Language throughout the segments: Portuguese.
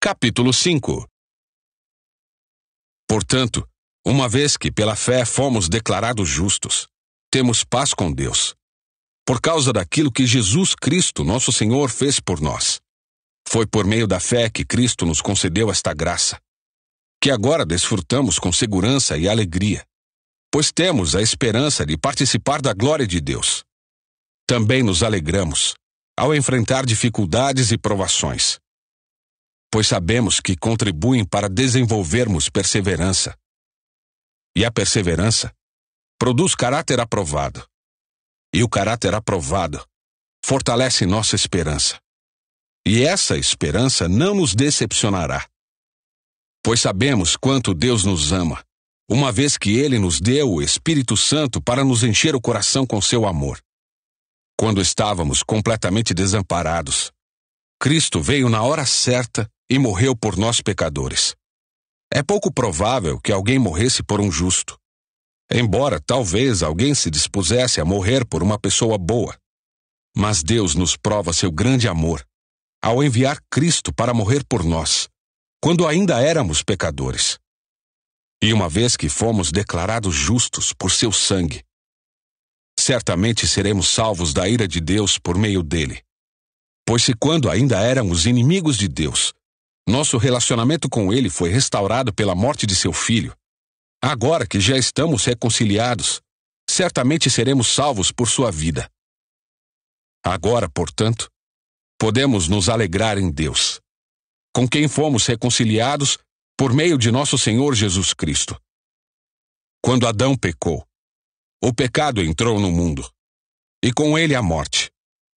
Capítulo 5. Portanto, uma vez que pela fé fomos declarados justos, temos paz com Deus, por causa daquilo que Jesus Cristo, nosso Senhor, fez por nós. Foi por meio da fé que Cristo nos concedeu esta graça, que agora desfrutamos com segurança e alegria, pois temos a esperança de participar da glória de Deus. Também nos alegramos ao enfrentar dificuldades e provações, pois sabemos que contribuem para desenvolvermos perseverança. E a perseverança produz caráter aprovado. E o caráter aprovado fortalece nossa esperança. E essa esperança não nos decepcionará, pois sabemos quanto Deus nos ama, uma vez que Ele nos deu o Espírito Santo para nos encher o coração com seu amor. Quando estávamos completamente desamparados, Cristo veio na hora certa e morreu por nós pecadores. É pouco provável que alguém morresse por um justo, embora talvez alguém se dispusesse a morrer por uma pessoa boa. Mas Deus nos prova seu grande amor ao enviar Cristo para morrer por nós, quando ainda éramos pecadores. E uma vez que fomos declarados justos por seu sangue, certamente seremos salvos da ira de Deus por meio dele. Pois se quando ainda éramos inimigos de Deus, nosso relacionamento com ele foi restaurado pela morte de seu filho, agora que já estamos reconciliados, certamente seremos salvos por sua vida. Agora, portanto, podemos nos alegrar em Deus, com quem fomos reconciliados por meio de nosso Senhor Jesus Cristo. Quando Adão pecou, o pecado entrou no mundo, e com ele a morte,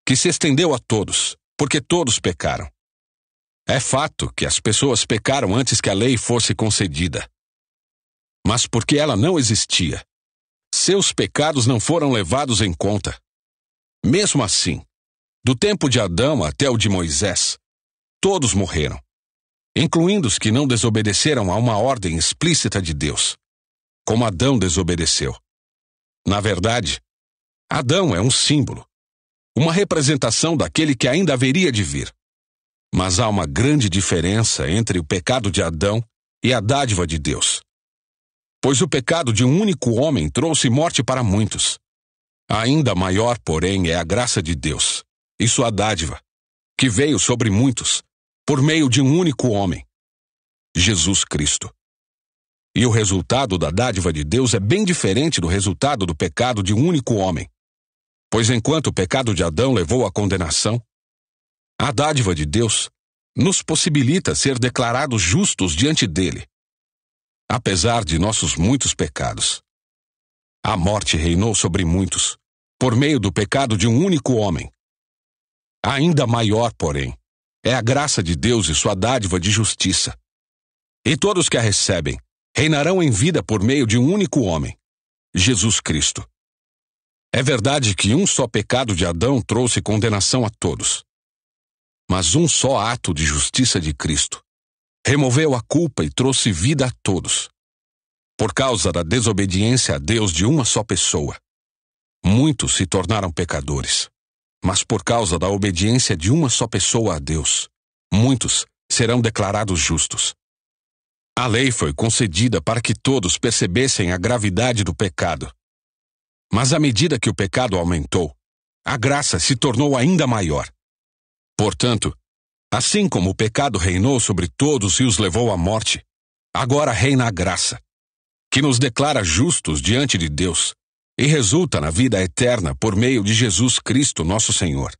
que se estendeu a todos, porque todos pecaram. É fato que as pessoas pecaram antes que a lei fosse concedida. Mas porque ela não existia, seus pecados não foram levados em conta. Mesmo assim, do tempo de Adão até o de Moisés, todos morreram, incluindo os que não desobedeceram a uma ordem explícita de Deus, como Adão desobedeceu. Na verdade, Adão é um símbolo, uma representação daquele que ainda haveria de vir. Mas há uma grande diferença entre o pecado de Adão e a dádiva de Deus. Pois o pecado de um único homem trouxe morte para muitos. Ainda maior, porém, é a graça de Deus e sua dádiva, que veio sobre muitos, por meio de um único homem, Jesus Cristo. E o resultado da dádiva de Deus é bem diferente do resultado do pecado de um único homem. Pois enquanto o pecado de Adão levou à condenação, a dádiva de Deus nos possibilita ser declarados justos diante dele, apesar de nossos muitos pecados. A morte reinou sobre muitos, por meio do pecado de um único homem. Ainda maior, porém, é a graça de Deus e sua dádiva de justiça. E todos que a recebem reinarão em vida por meio de um único homem, Jesus Cristo. É verdade que um só pecado de Adão trouxe condenação a todos. Mas um só ato de justiça de Cristo removeu a culpa e trouxe vida a todos. Por causa da desobediência a Deus de uma só pessoa, muitos se tornaram pecadores. Mas por causa da obediência de uma só pessoa a Deus, muitos serão declarados justos. A lei foi concedida para que todos percebessem a gravidade do pecado. Mas à medida que o pecado aumentou, a graça se tornou ainda maior. Portanto, assim como o pecado reinou sobre todos e os levou à morte, agora reina a graça, que nos declara justos diante de Deus e resulta na vida eterna por meio de Jesus Cristo, nosso Senhor.